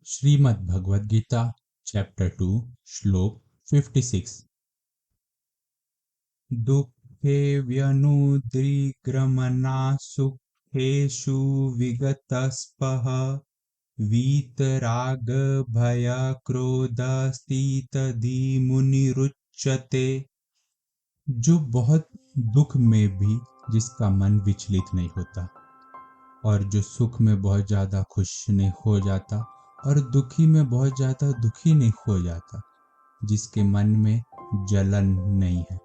Shrimad Bhagavad Gita chapter 2 श्लोक 56। दुःखे व्यनुद्रिग्रमना सुखेषु विगतस्पः वीतराग भय क्रोधस्थितधि मुनिरुच्यते। जो बहुत दुख में भी जिसका मन विचलित नहीं होता और जो सुख में बहुत ज्यादा खुश नहीं हो जाता और दुखी में बहुत ज्यादा दुखी नहीं हो जाता, जिसके मन में जलन नहीं है,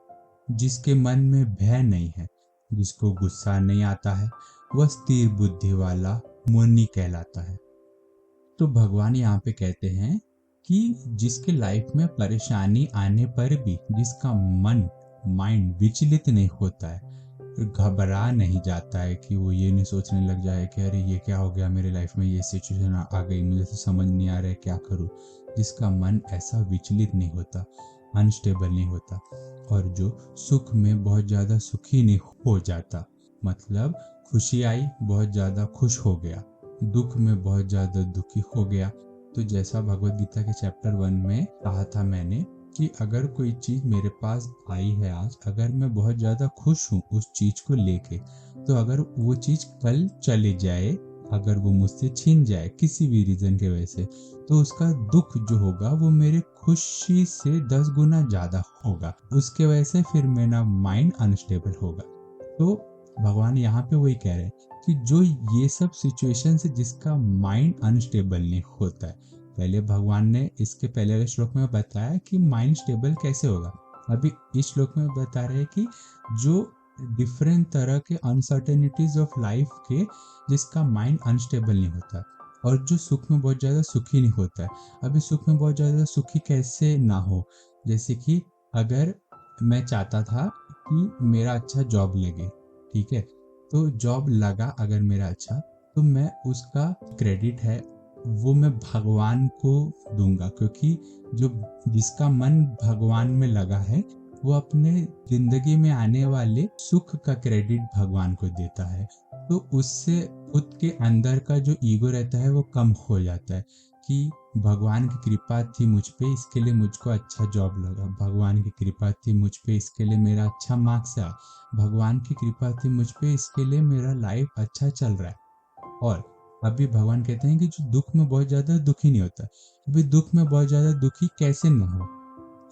जिसके मन में भय नहीं है, जिसको गुस्सा नहीं आता है, वह स्थिर बुद्धि वाला मुनि कहलाता है। तो भगवान यहाँ पे कहते हैं कि जिसके लाइफ में परेशानी आने पर भी जिसका माइंड विचलित नहीं होता है, घबरा नहीं जाता है कि वो ये नहीं सोचने लग जाए कि अरे ये क्या हो गया, मेरे लाइफ में ये सिचुएशन आ गई, मुझे तो समझ नहीं आ रहा है क्या करूं। जिसका मन ऐसा विचलित नहीं होता, अनस्टेबल नहीं होता, और जो सुख में बहुत ज्यादा सुखी नहीं हो जाता, मतलब खुशी आई बहुत ज्यादा खुश हो गया, दुख में बहुत ज्यादा दुखी हो गया। तो जैसा भगवद गीता के चैप्टर 1 में कहा था मैंने कि अगर कोई चीज मेरे पास आई है आज, अगर मैं बहुत ज्यादा खुश हूँ उस चीज को लेके, तो अगर वो चीज कल चले जाए, अगर वो मुझसे छीन जाए किसी भी रीजन के वजह से, तो उसका दुख जो होगा वो मेरे खुशी से 10 गुना ज्यादा होगा। उसके वजह से फिर मेरा माइंड अनस्टेबल होगा। तो भगवान यहाँ पे वही कह रहे हैं कि जो ये सब सिचुएशन से जिसका माइंड अनस्टेबल नहीं होता है, पहले भगवान ने इसके पहले वाले श्लोक में बताया कि माइंड स्टेबल कैसे होगा। अभी इस श्लोक में बता रहे हैं कि जो डिफरेंट तरह के अनसर्टेनिटीज ऑफ लाइफ के जिसका माइंड अनस्टेबल नहीं होता, और जो सुख में बहुत ज्यादा सुखी नहीं होता है। अभी सुख में बहुत ज्यादा सुखी कैसे ना हो, जैसे कि अगर मैं चाहता था कि मेरा अच्छा जॉब लगे, ठीक है, तो जॉब लगा अगर मेरा अच्छा, तो मैं उसका क्रेडिट है वो मैं भगवान को दूंगा, क्योंकि जो जिसका मन भगवान में लगा है वो अपने जिंदगी में आने वाले सुख का क्रेडिट भगवान को देता है। तो उससे खुद के अंदर का जो ईगो रहता है वो कम हो जाता है कि भगवान की कृपा थी मुझ पे, इसके लिए मुझको अच्छा जॉब लगा, भगवान की कृपा थी मुझ पे, इसके लिए मेरा अच्छा मार्क्स आया, भगवान की कृपा थी मुझ पे, इसके लिए मेरा लाइफ अच्छा चल रहा है। और अभी भगवान कहते हैं कि जो दुख में बहुत ज्यादा दुखी नहीं होता, अभी दुख में बहुत ज्यादा दुखी कैसे ना हो,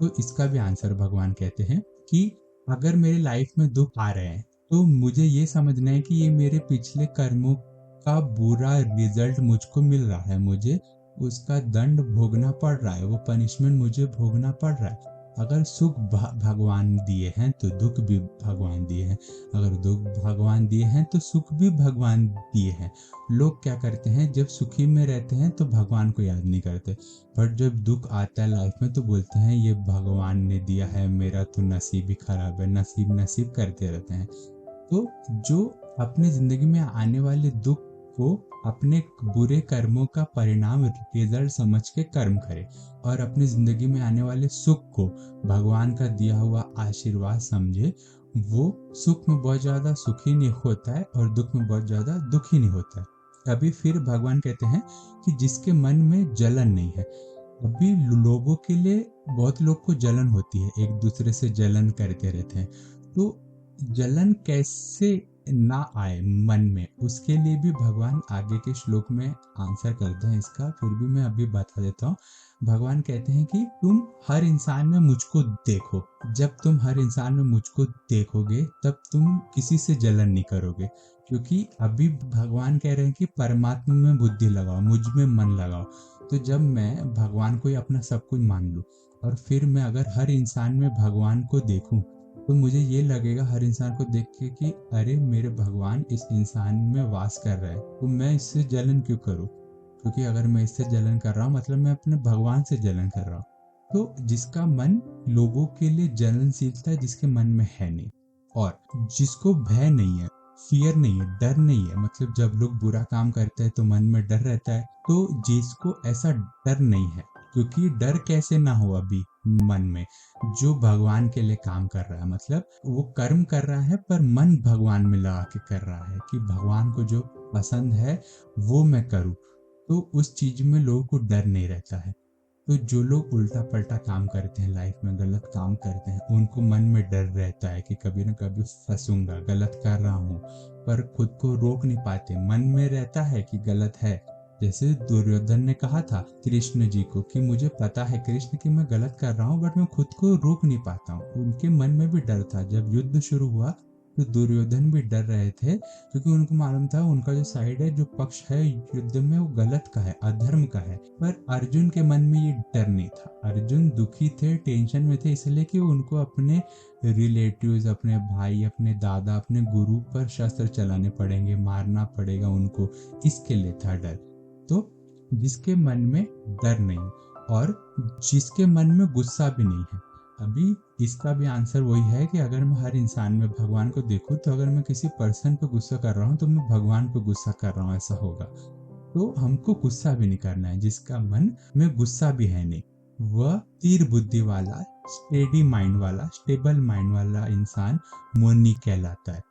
तो इसका भी आंसर भगवान कहते हैं कि अगर मेरे लाइफ में दुख आ रहे हैं तो मुझे ये समझना है कि ये मेरे पिछले कर्मों का बुरा रिजल्ट मुझको मिल रहा है, मुझे उसका दंड भोगना पड़ रहा है, वो पनिशमेंट मुझे भोगना पड़ रहा है। अगर सुख भगवान दिए हैं तो दुख भी भगवान दिए हैं, अगर दुख भगवान दिए हैं तो सुख भी भगवान दिए हैं। लोग क्या करते हैं, जब सुखी में रहते हैं तो भगवान को याद नहीं करते, पर जब दुख आता है लाइफ में तो बोलते हैं ये भगवान ने दिया है, मेरा तो नसीब ही खराब है, नसीब नसीब करते रहते हैं। तो जो अपने जिंदगी में आने वाले दुख को अपने बुरे कर्मों का परिणाम रिजल्ट समझ के कर्म करे, और अपनी जिंदगी में आने वाले सुख को भगवान का दिया हुआ आशीर्वाद समझे, वो सुख में बहुत ज्यादा सुखी नहीं होता है और दुख में बहुत ज्यादा दुखी नहीं होता है। अभी फिर भगवान कहते हैं कि जिसके मन में जलन नहीं है। अभी लोगों के लिए, बहुत लोग को जलन होती है, एक दूसरे से जलन करते रहते हैं। तो जलन कैसे ना आए मन में, उसके लिए भी भगवान आगे के श्लोक में आंसर करते हैं इसका, फिर भी मैं अभी बता देता हूँ। भगवान कहते हैं कि तुम हर इंसान में मुझको देखो, जब तुम हर इंसान में मुझको देखोगे तब तुम किसी से जलन नहीं करोगे, क्योंकि अभी भगवान कह रहे हैं कि परमात्मा में बुद्धि लगाओ, मुझ में मन लगाओ। तो जब मैं भगवान को ही अपना सब कुछ मान लूं और फिर मैं अगर हर इंसान में भगवान को देखूं, तो मुझे ये लगेगा हर इंसान को देख के कि अरे मेरे भगवान इस इंसान में वास कर रहा है, तो मैं इससे जलन क्यों करूं, क्योंकि अगर मैं इससे जलन कर रहा हूँ मतलब मैं अपने भगवान से जलन कर रहा हूँ। तो जिसका मन लोगों के लिए जलनशीलता है, जिसके मन में है नहीं, और जिसको भय नहीं है, फियर नहीं है, डर नहीं है, मतलब जब लोग बुरा काम करते हैं तो मन में डर रहता है, तो जिसको ऐसा डर नहीं है, क्योंकि डर कैसे ना हो अभी मन में, जो भगवान के लिए काम कर रहा है, मतलब वो कर्म कर रहा है पर मन भगवान में लगा के कर रहा है कि भगवान को जो पसंद है वो मैं करूं, तो उस चीज में लोगों को डर नहीं रहता है। तो जो लोग उल्टा पलटा काम करते हैं लाइफ में, गलत काम करते हैं, उनको मन में डर रहता है कि कभी ना कभी फंसूंगा, गलत कर रहा हूँ, पर खुद को रोक नहीं पाते, मन में रहता है कि गलत है। जैसे दुर्योधन ने कहा था कृष्ण जी को कि मुझे पता है कृष्ण कि मैं गलत कर रहा हूँ, बट मैं खुद को रोक नहीं पाता हूँ। उनके मन में भी डर था। जब युद्ध शुरू हुआ तो दुर्योधन भी डर रहे थे, क्योंकि उनको मालूम था उनका जो साइड है, जो पक्ष है युद्ध में, वो गलत का है, अधर्म का है। पर अर्जुन के मन में ये डर नहीं था। अर्जुन दुखी थे, टेंशन में थे, इसलिए कि उनको अपने रिलेटिव्स, अपने भाई, अपने दादा, अपने गुरु पर शस्त्र चलाने पड़ेंगे, मारना पड़ेगा उनको, इसके लिए था डर। तो जिसके मन में डर नहीं और जिसके मन में गुस्सा भी नहीं है, अभी इसका भी आंसर वही है कि अगर मैं हर इंसान में भगवान को देखूं, तो अगर मैं किसी पर्सन पे गुस्सा कर रहा हूं तो मैं भगवान पे गुस्सा कर रहा हूं, ऐसा होगा। तो हमको गुस्सा भी नहीं करना है। जिसका मन में गुस्सा भी है नहीं, वह तीर बुद्धि वाला, स्टेडी माइंड वाला, स्टेबल माइंड वाला इंसान मुनि कहलाता है।